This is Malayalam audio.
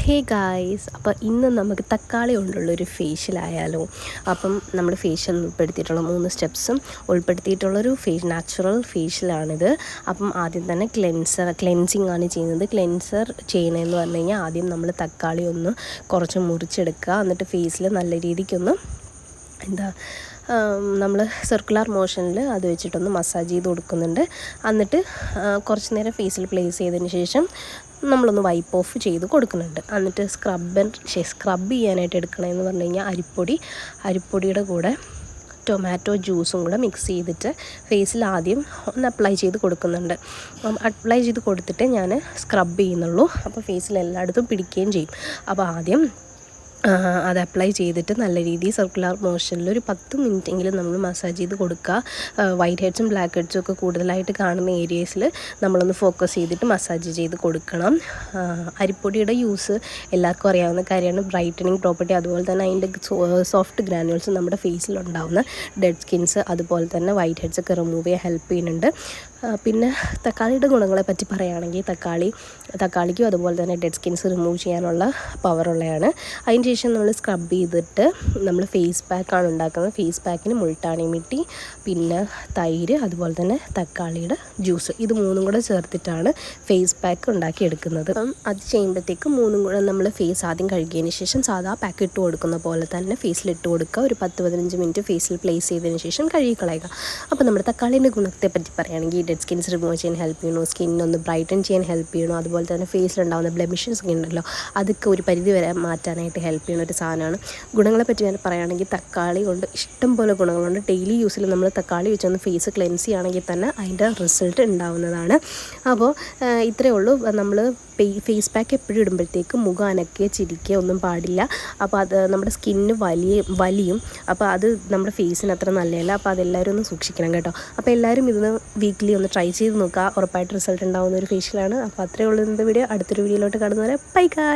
ഹേ ഗായ്സ്, അപ്പോൾ ഇന്ന് നമുക്ക് തക്കാളി കൊണ്ടുള്ളൊരു ഫേഷ്യലായാലോ. അപ്പം നമ്മൾ ഫേഷ്യൽ ഉൾപ്പെടുത്തിയിട്ടുള്ള 3 സ്റ്റെപ്സും ഉൾപ്പെടുത്തിയിട്ടുള്ളൊരു നാച്ചുറൽ ഫേഷ്യലാണിത്. അപ്പം ആദ്യം തന്നെ ക്ലെൻസിങ് ആണ് ചെയ്യുന്നത്. ക്ലെൻസർ ചെയ്യണമെന്ന് പറഞ്ഞു കഴിഞ്ഞാൽ ആദ്യം നമ്മൾ തക്കാളി ഒന്ന് കുറച്ച് മുറിച്ചെടുക്കുക. എന്നിട്ട് ഫേസിൽ നല്ല രീതിക്കൊന്ന് നമ്മൾ സർക്കുലർ മോഷനിൽ അത് വെച്ചിട്ടൊന്ന് മസാജ് ചെയ്ത് കൊടുക്കുന്നുണ്ട്. എന്നിട്ട് കുറച്ച് നേരം ഫേസിൽ പ്ലേസ് ചെയ്തതിന് ശേഷം നമ്മളൊന്ന് വൈപ്പ് ഓഫ് ചെയ്ത് കൊടുക്കുന്നുണ്ട്. എന്നിട്ട് സ്ക്രബ് ചെയ്യാനായിട്ട് എടുക്കണമെന്ന് പറഞ്ഞു കഴിഞ്ഞാൽ അരിപ്പൊടിയുടെ കൂടെ ടൊമാറ്റോ ജ്യൂസും കൂടെ മിക്സ് ചെയ്തിട്ട് ഫേസിൽ ആദ്യം ഒന്ന് അപ്ലൈ ചെയ്ത് കൊടുക്കുന്നുണ്ട്. അപ്ലൈ ചെയ്ത് കൊടുത്തിട്ട് ഞാൻ സ്ക്രബ് ചെയ്യുന്നുള്ളൂ. അപ്പോൾ ഫേസിൽ എല്ലായിടത്തും പിടിക്കുകയും ചെയ്യും. അപ്പോൾ ആദ്യം അത് അപ്ലൈ ചെയ്തിട്ട് നല്ല രീതിയിൽ സർക്കുലർ മോഷനിൽ ഒരു 10 മിനിറ്റെങ്കിലും നമ്മൾ മസാജ് ചെയ്ത് കൊടുക്കുക. വൈറ്റ് ഹെഡ്സും ബ്ലാക്ക് ഹെഡ്സും ഒക്കെ കൂടുതലായിട്ട് കാണുന്ന ഏരിയസിൽ നമ്മളൊന്ന് ഫോക്കസ് ചെയ്തിട്ട് മസാജ് ചെയ്ത് കൊടുക്കണം. അരിപ്പൊടിയുടെ യൂസ് എല്ലാവർക്കും അറിയാവുന്ന കാര്യമാണ്. ബ്രൈറ്റനിങ് പ്രോപ്പർട്ടി, അതുപോലെ തന്നെ അതിൻ്റെ സോഫ്റ്റ് ഗ്രാനുവൽസ് നമ്മുടെ ഫേസിലുണ്ടാവുന്ന ഡെഡ് സ്കിൻസ്, അതുപോലെ തന്നെ വൈറ്റ് ഹെഡ്സ് ഒക്കെ റിമൂവ് ചെയ്യാൻ ഹെൽപ്പ് ചെയ്യുന്നുണ്ട്. പിന്നെ തക്കാളിയുടെ ഗുണങ്ങളെ പറ്റി പറയുകയാണെങ്കിൽ തക്കാളിക്കും അതുപോലെ തന്നെ ഡെഡ് സ്കിൻസ് റിമൂവ് ചെയ്യാനുള്ള പവറുള്ളതാണ്. അതിന് ശേഷം നമ്മൾ സ്ക്രബ് ചെയ്തിട്ട് നമ്മൾ ഫേസ് പാക്കാണ് ഉണ്ടാക്കുന്നത്. ഫേസ് പാക്കിന് മുൾട്ടാണി മിട്ടി, പിന്നെ തൈര്, അതുപോലെ തന്നെ തക്കാളിയുടെ ജ്യൂസ്, ഇത് 3 കൂടെ ചേർത്തിട്ടാണ് ഫേസ് പാക്ക് ഉണ്ടാക്കിയെടുക്കുന്നത്. അപ്പം അത് ചെയ്യുമ്പോഴത്തേക്കും 3 കൂടെ നമ്മൾ ഫേസ് ആദ്യം കഴുകിയതിന് ശേഷം സാധാ പാക്ക് ഇട്ട് കൊടുക്കുന്ന പോലെ തന്നെ ഫേസിലിട്ട് കൊടുക്കുക. ഒരു 10-15 മിനിറ്റ് ഫേസിൽ പ്ലേസ് ചെയ്തതിന് ശേഷം കഴുകിക്കളയുക. അപ്പോൾ നമ്മുടെ തക്കാളിൻ്റെ ഗുണത്തെ പറ്റി പറയുകയാണെങ്കിൽ ഡെഡ് സ്കിൻസ് റിമൂവ് ചെയ്യാൻ ഹെൽപ്പ് ചെയ്യണോ, സ്കിന്നൊന്ന് ബ്രൈറ്റൻ ചെയ്യാൻ ഹെൽപ്പ് ചെയ്യണോ, അതുപോലെ തന്നെ ഫേസിലുണ്ടാകുന്ന ബ്ലെമിഷസ് ഒക്കെ ഉണ്ടല്ലോ, അതൊക്കെ ഒരു പരിധി വരെ മാറ്റാനായിട്ട് ഹെൽപ്പ് ചെയ്യുന്ന ഒരു സാധനമാണ്. ഗുണങ്ങളെ പറ്റി ഞാൻ പറയുകയാണെങ്കിൽ തക്കാളി കൊണ്ട് ഇഷ്ടം പോലെ ഗുണങ്ങളുണ്ട്. ഡെയിലി യൂസിൽ നമ്മൾ തക്കാളി വെച്ചൊന്ന് ഫേസ് ക്ലെൻസ് ചെയ്യുകയാണെങ്കിൽ തന്നെ അതിൻ്റെ റിസൾട്ട് ഉണ്ടാവുന്നതാണ്. അപ്പോൾ ഇത്രയേ ഉള്ളൂ. നമ്മൾ ഫേസ് പാക്ക് എപ്പോഴും ഇടുമ്പോഴത്തേക്കും മുഖം അനക്കുക ചിരിക്കുക ഒന്നും പാടില്ല. അപ്പോൾ അത് നമ്മുടെ സ്കിന്നിന് വലിയും. അപ്പോൾ അത് നമ്മുടെ ഫേസിന് അത്ര നല്ലതല്ല. അപ്പോൾ അതെല്ലാവരും ഒന്ന് സൂക്ഷിക്കണം കേട്ടോ. അപ്പോൾ എല്ലാവരും ഇതൊന്ന് വീക്ക്ലി ഒന്ന് ട്രൈ ചെയ്ത് നോക്കുക. ഉറപ്പായിട്ട് റിസൾട്ട് ഉണ്ടാകുന്ന ഒരു ഫേഷ്യലാണ്. അപ്പോൾ അത്രയേ ഉള്ളൂ ഇന്നത്തെ വീഡിയോ. അടുത്തൊരു വീഡിയോയിലോട്ട് കാണുന്നവരെ ബൈ ഗായ്.